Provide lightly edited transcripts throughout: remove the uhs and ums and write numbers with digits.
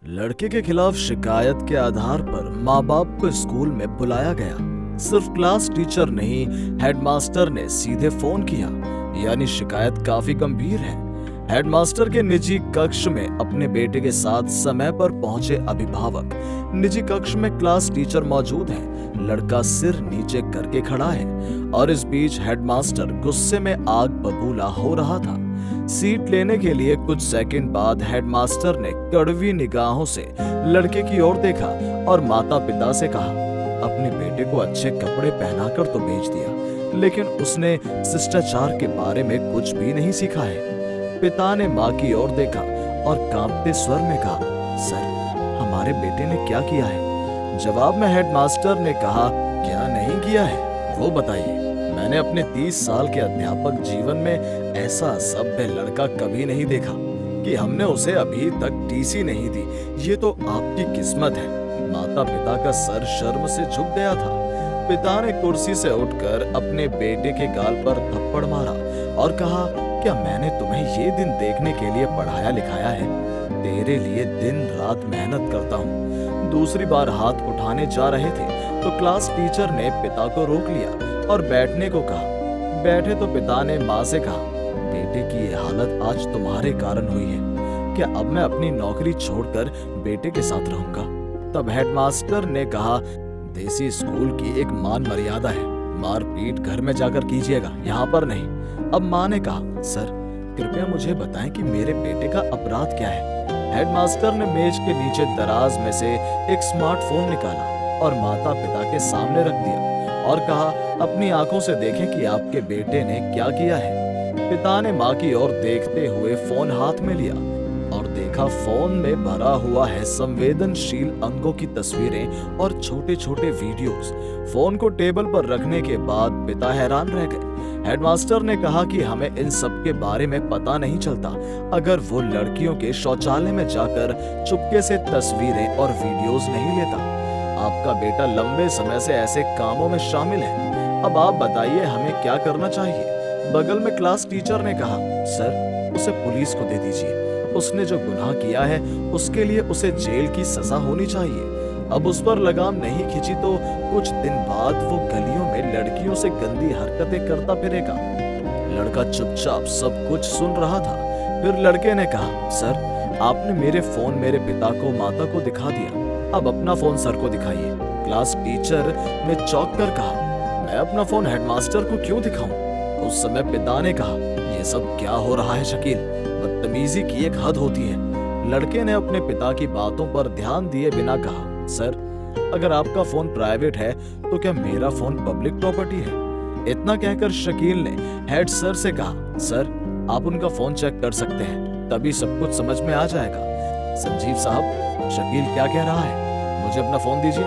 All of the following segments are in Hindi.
लड़के के खिलाफ शिकायत के आधार पर माँ बाप को स्कूल में बुलाया गया। सिर्फ क्लास टीचर नहीं, हेडमास्टर ने सीधे फोन किया। यानी शिकायत काफी गंभीर है। हेडमास्टर के निजी कक्ष में अपने बेटे के साथ समय पर पहुंचे अभिभावक। निजी कक्ष में क्लास टीचर मौजूद है। लड़का सिर नीचे करके खड़ा है और इस बीच हेडमास्टर गुस्से में आग बबूला हो रहा था। सीट लेने के लिए कुछ सेकंड बाद हेडमास्टर ने कड़वी निगाहों से लड़के की ओर देखा और माता पिता से कहा, अपने बेटे को अच्छे कपड़े पहनाकर तो भेज दिया, लेकिन उसने शिष्टाचार के बारे में कुछ भी नहीं सीखा है। पिता ने माँ की ओर देखा और कांपते स्वर में कहा, सर, हमारे बेटे ने क्या किया है? जवाब में हेडमास्टर ने कहा, क्या नहीं किया है वो बताइए। मैंने अपने 30 साल के अध्यापक जीवन में ऐसा असभ्य लड़का कभी नहीं देखा कि हमने उसे अभी तक टीसी नहीं दी। ये तो आपकी किस्मत है। माता पिता का सर शर्म से झुक गया था। पिता ने कुर्सी से उठकर अपने बेटे के गाल पर थप्पड़ मारा और कहा, क्या मैंने तुम्हें ये दिन देखने के लिए पढ़ाया लिखाया है? तेरे लिए दिन रात मेहनत करता हूँ। दूसरी बार हाथ उठाने जा रहे थे तो क्लास टीचर ने पिता को रोक लिया और बैठने को कहा। बैठे तो पिता ने माँ से कहा, बेटे की ये हालत आज तुम्हारे कारण हुई है। क्या अब मैं अपनी नौकरी छोड़कर बेटे के साथ रहूंगा? तब हेडमास्टर ने कहा, देसी स्कूल की एक मान मर्यादा है। मार पीट घर में जाकर कीजिएगा, यहाँ पर नहीं। अब माँ ने कहा, सर, कृपया मुझे बताएं कि मेरे बेटे का अपराध क्या है। हेडमास्टर ने मेज के नीचे दराज में से एक स्मार्टफोन निकाला और माता पिता के सामने रख दिया और कहा, अपनी आंखों से देखें कि आपके बेटे ने क्या किया है। पिता ने माँ की ओर देखते हुए फोन हाथ में लिया और देखा फोन में भरा हुआ है संवेदनशील अंगों की तस्वीरें और छोटे छोटे वीडियोस। फोन को टेबल पर रखने के बाद पिता हैरान रह गए। हेडमास्टर ने कहा कि हमें इन सब के बारे में पता नहीं चलता अगर वो लड़कियों के शौचालय में जाकर चुपके से तस्वीरें और वीडियोस नहीं लेता। आपका बेटा लंबे समय से ऐसे कामों में शामिल है। अब आप बताइए हमें क्या करना चाहिए? बगल में क्लास टीचर ने कहा, सर, उसे पुलिस को दे दीजिए। उसने जो गुनाह किया है उसके लिए उसे जेल की सजा होनी चाहिए। अब उस पर लगाम नहीं खींची तो कुछ दिन बाद वो गलियों में लड़कियों से गंदी हरकतें करता फिरेगा। लड़का चुपचाप सब कुछ सुन रहा था। फिर लड़के ने कहा, सर, आपने मेरे फोन मेरे पिता को माता को दिखा दिया, अब अपना फोन सर को दिखाइए। क्लास टीचर ने चौंक कर कहा, मैं अपना फोन हेडमास्टर को क्यों दिखाऊं? उस समय पिता ने कहा, ये सब क्या हो रहा है शकील? बदतमीजी की एक हद होती है। लड़के ने अपने पिता की बातों पर ध्यान दिए बिना कहा, सर, अगर आपका फोन प्राइवेट है तो क्या मेरा फोन पब्लिक प्रॉपर्टी है? इतना कहकर शकील ने हेड सर से कहा, सर, आप उनका फोन चेक कर सकते हैं, तभी सब कुछ समझ में आ जाएगा। संजीव साहब, शकील क्या कह रहा है? मुझे अपना फोन दीजिए,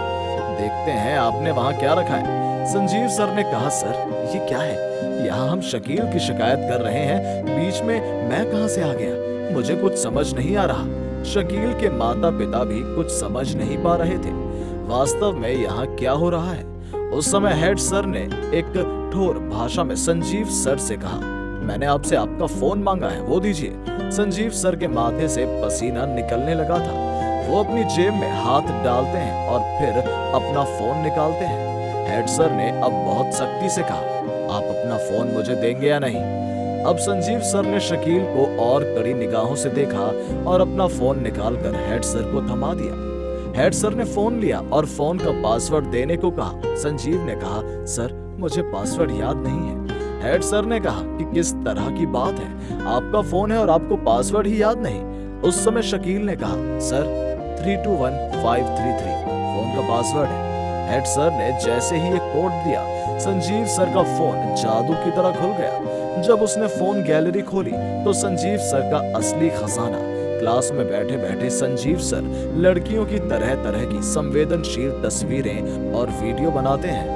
देखते हैं आपने वहां क्या रखा है। संजीव सर ने कहा, सर, ये क्या है? यहाँ हम शकील की शिकायत कर रहे हैं, बीच में मैं कहां से आ गया? मुझे कुछ समझ नहीं आ रहा। शकील के माता पिता भी कुछ समझ नहीं पा रहे थे वास्तव में यहाँ क्या हो रहा है। उस समय हेड सर ने एक ठोर भाषा में संजीव सर से कहा, मैंने आपसे आपका फोन मांगा है, वो दीजिए। संजीव सर के माथे से पसीना निकलने लगा था। वो अपनी जेब में हाथ डालते हैं और फिर अपना फोन निकालते हैं। हेड सर ने अब बहुत सख्ती से कहा, आप अपना फोन मुझे देंगे या नहीं? अब संजीव सर ने शकील को और कड़ी निगाहों से देखा और अपना फोन निकालकर हेड सर को थमा दिया। हेड सर ने फोन लिया और फोन का पासवर्ड देने को कहा। संजीव ने कहा, सर, मुझे पासवर्ड याद नहीं है। हेड सर ने कहा कि किस तरह की बात है, आपका फोन है और आपको पासवर्ड ही याद नहीं? उस समय शकील ने कहा, सर, 321533 फोन का पासवर्ड है। हेड सर ने जैसे ही ये कोड दिया, संजीव सर का फोन जादू की तरह खुल गया। जब उसने फोन गैलरी खोली तो संजीव सर का असली खजाना। क्लास में बैठे बैठे संजीव सर लड़कियों की तरह तरह की संवेदनशील तस्वीरें और वीडियो बनाते हैं।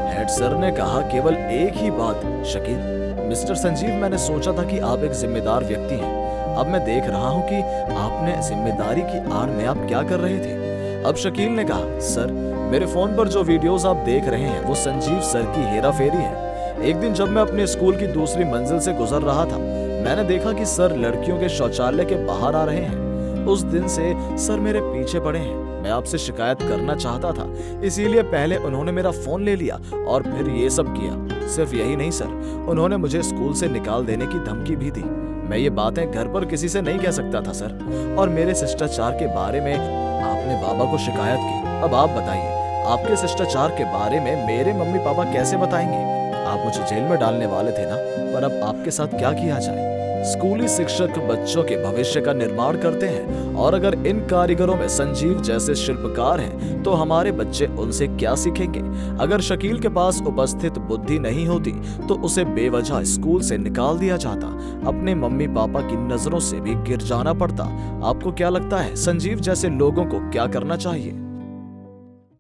हेड सर ने कहा, केवल एक ही बात, शकील, मिस्टर संजीव, मैंने सोचा था कि आप एक जिम्मेदार व्यक्ति हैं। अब मैं देख रहा हूँ कि आपने जिम्मेदारी की आड़ में आप क्या कर रहे थे। अब शकील ने कहा, सर, मेरे फोन पर जो वीडियोस आप देख रहे हैं वो संजीव सर की हेराफेरी है। एक दिन जब मैं अपने स्कूल की दूसरी मंजिल से गुजर रहा था, मैंने देखा कि सर लड़कियों के शौचालय के बाहर आ रहे हैं। उस दिन से सर मेरे पीछे पड़े हैं। मैं आपसे शिकायत करना चाहता था, इसीलिए पहले उन्होंने मेरा फोन ले लिया और फिर ये सब किया। सिर्फ यही नहीं सर, उन्होंने मुझे स्कूल से निकाल देने की धमकी भी दी। मैं ये बातें घर पर किसी से नहीं कह सकता था सर। और मेरे शिष्टाचार के बारे में आपने बाबा को शिकायत की। अब आप बताइए, आपके शिष्टाचार के बारे में मेरे मम्मी पापा कैसे बताएंगे? आप मुझे जेल में डालने वाले थे ना, पर अब आपके साथ क्या किया जाए? स्कूली शिक्षक बच्चों के भविष्य का निर्माण करते हैं, और अगर इन कारीगरों में संजीव जैसे शिल्पकार हैं, तो हमारे बच्चे उनसे क्या सीखेंगे? अगर शकील के पास उपस्थित बुद्धि नहीं होती तो उसे बेवजह स्कूल से निकाल दिया जाता, अपने मम्मी पापा की नजरों से भी गिर जाना पड़ता। आपको क्या लगता है संजीव जैसे लोगों को क्या करना चाहिए?